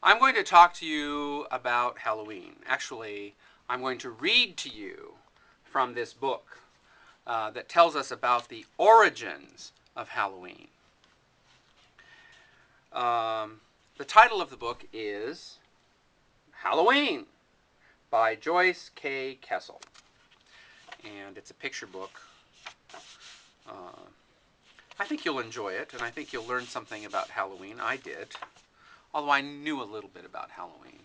I'm going to talk to you about Halloween. Actually, I'm going to read to you from this book that tells us about the origins of Halloween. The title of the book is Halloween by Joyce K. Kessel. And it's a picture book. I think you'll enjoy it, and I think you'll learn something about Halloween. I did, although I knew a little bit about Halloween.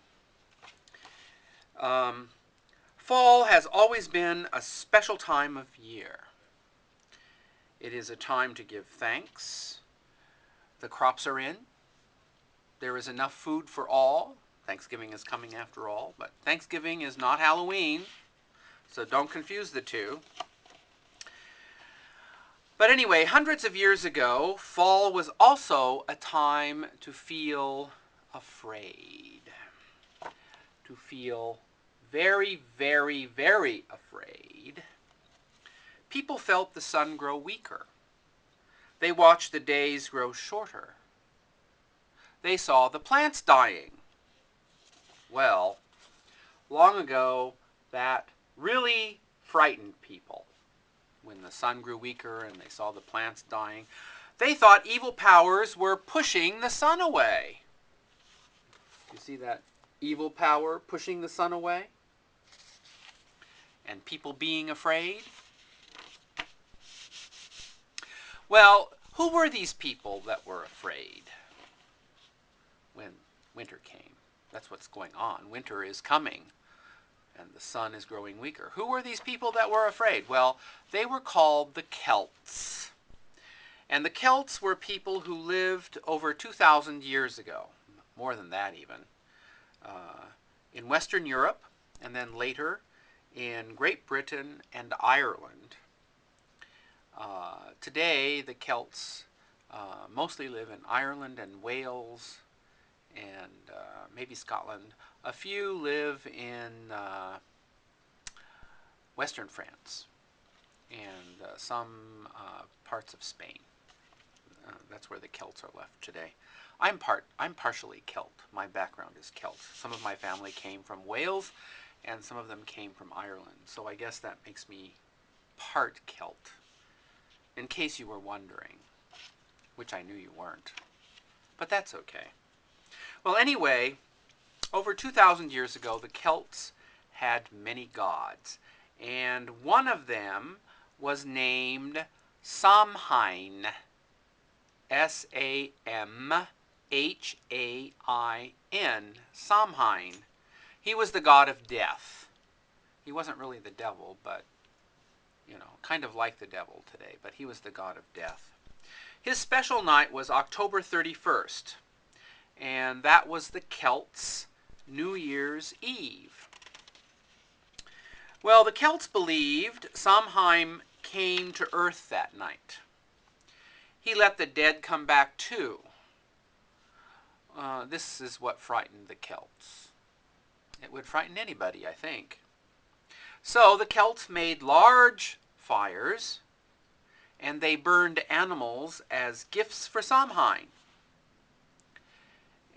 Fall has always been a special time of year. It is a time to give thanks. The crops are in. There is enough food for all. Thanksgiving is coming after all, but Thanksgiving is not Halloween, so don't confuse the two. But anyway, hundreds of years ago, fall was also a time to feel afraid. To feel very, very, very afraid. People felt the sun grow weaker. They watched the days grow shorter. They saw the plants dying. Well, long ago, that really frightened people. When the sun grew weaker and they saw the plants dying, they thought evil powers were pushing the sun away. You see that evil power pushing the sun away? And people being afraid? Well, who were these people that were afraid when winter came? That's what's going on. Winter is coming, and the sun is growing weaker. Who were these people that were afraid? Well, they were called the Celts. And the Celts were people who lived over 2,000 years ago, more than that even, in Western Europe, and then later in Great Britain and Ireland. Today, the Celts mostly live in Ireland and Wales and maybe Scotland. A few live in Western France and some parts of Spain. That's where the Celts are left today. I'm partially Celt. My background is Celt. Some of my family came from Wales, and some of them came from Ireland. So I guess that makes me part Celt, in case you were wondering, which I knew you weren't. But that's okay. Well, anyway, over 2,000 years ago, the Celts had many gods, and one of them was named Samhain. S-A-M-H-A-I-N, Samhain. He was the god of death. He wasn't really the devil, but, you know, kind of like the devil today, but he was the god of death. His special night was October 31st, and that was the Celts' New Year's Eve. Well, the Celts believed Samhain came to earth that night. He let the dead come back too. This is what frightened the Celts. It would frighten anybody, I think. So the Celts made large fires, and they burned animals as gifts for Samhain.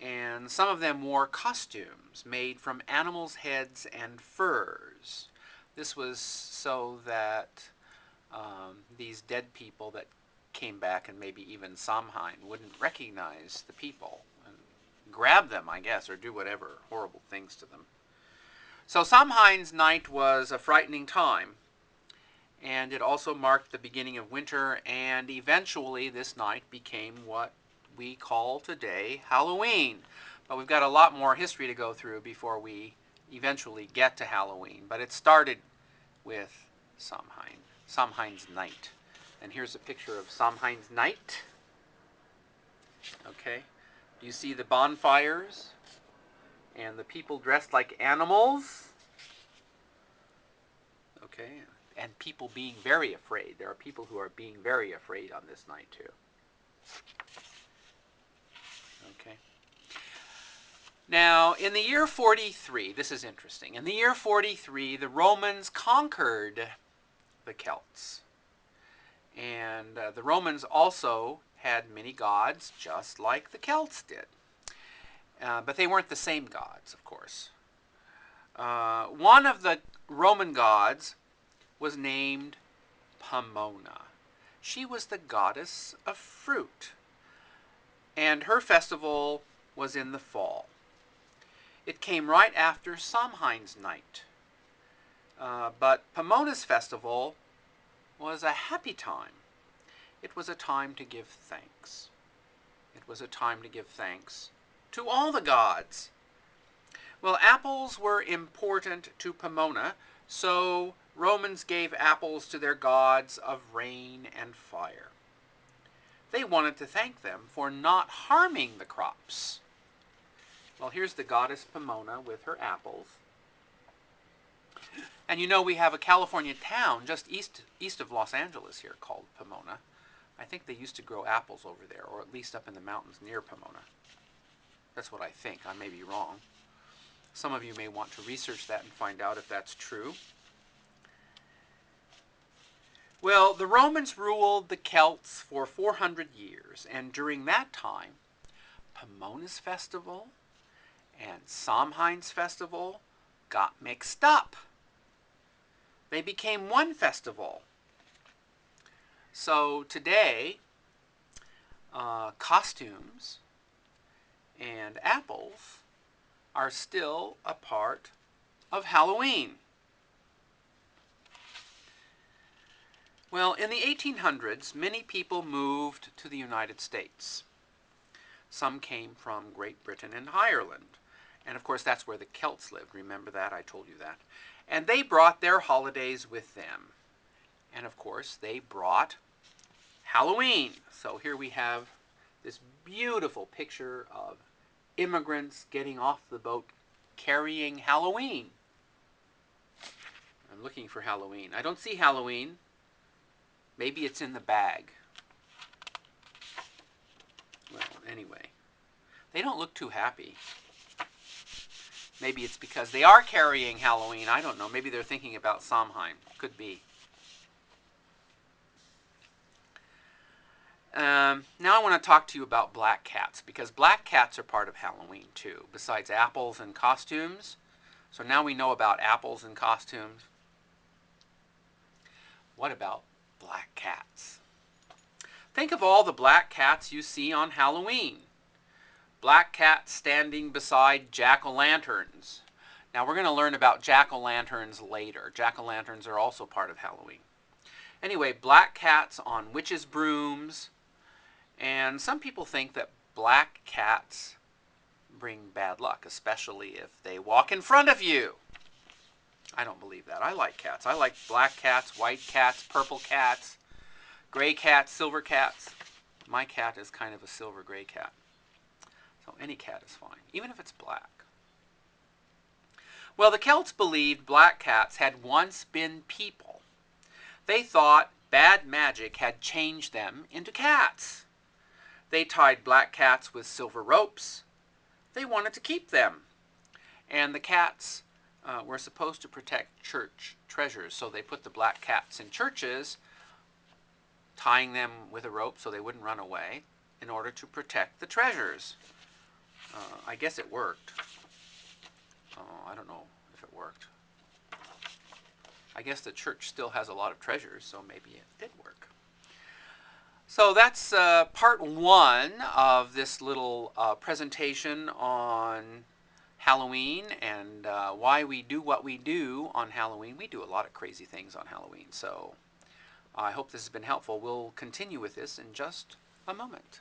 And some of them wore costumes made from animals' heads and furs. This was so that these dead people that came back, and maybe even Samhain, wouldn't recognize the people and grab them, I guess, or do whatever horrible things to them. So Samhain's night was a frightening time, and it also marked the beginning of winter, and eventually this night became what we call today Halloween. But we've got a lot more history to go through before we eventually get to Halloween. But it started with Samhain, Samhain's night. And here's a picture of Samhain's night. Okay. Do you see the bonfires? And the people dressed like animals? Okay. And people being very afraid. There are people who are being very afraid on this night too. Okay. Now, in the year 43, this is interesting. In the year 43, the Romans conquered the Celts. And the Romans also had many gods, just like the Celts did. but they weren't the same gods, of course. One of the Roman gods was named Pomona. She was the goddess of fruit, and her festival was in the fall. It came right after Samhain's night. But Pomona's festival was a happy time. It was a time to give thanks. It was a time to give thanks to all the gods. Well, apples were important to Pomona, so Romans gave apples to their gods of rain and fire. They wanted to thank them for not harming the crops. Well, here's the goddess Pomona with her apples. And you know we have a California town just east of Los Angeles here called Pomona. I think they used to grow apples over there, or at least up in the mountains near Pomona. That's what I think. I may be wrong. Some of you may want to research that and find out if that's true. Well, the Romans ruled the Celts for 400 years, and during that time, Pomona's festival and Samhain's festival got mixed up. They became one festival. So today, costumes and apples are still a part of Halloween. Well, in the 1800s, many people moved to the United States. Some came from Great Britain and Ireland. And of course, that's where the Celts lived. Remember that? I told you that. And they brought their holidays with them. And of course, they brought Halloween. So here we have this beautiful picture of immigrants getting off the boat carrying Halloween. I'm looking for Halloween. I don't see Halloween. Maybe it's in the bag. Well, anyway, they don't look too happy. Maybe it's because they are carrying Halloween. I don't know. Maybe they're thinking about Samhain. Could be. Now I want to talk to you about black cats, because black cats are part of Halloween too, besides apples and costumes. So now we know about apples and costumes. What about black cats? Think of all the black cats you see on Halloween. Black cats standing beside jack-o'-lanterns. Now we're going to learn about jack-o'-lanterns later. Jack-o'-lanterns are also part of Halloween. Anyway, black cats on witches' brooms. And some people think that black cats bring bad luck, especially if they walk in front of you. I don't believe that. I like cats. I like black cats, white cats, purple cats, gray cats, silver cats. My cat is kind of a silver gray cat. So any cat is fine, even if it's black. Well, the Celts believed black cats had once been people. They thought bad magic had changed them into cats. They tied black cats with silver ropes. They wanted to keep them. And the cats were supposed to protect church treasures, so they put the black cats in churches, tying them with a rope so they wouldn't run away, in order to protect the treasures. I guess it worked. I don't know if it worked. I guess the church still has a lot of treasures, so maybe it did work. So that's part one of this little presentation on Halloween and why we do what we do on Halloween. We do a lot of crazy things on Halloween, so I hope this has been helpful. We'll continue with this in just a moment.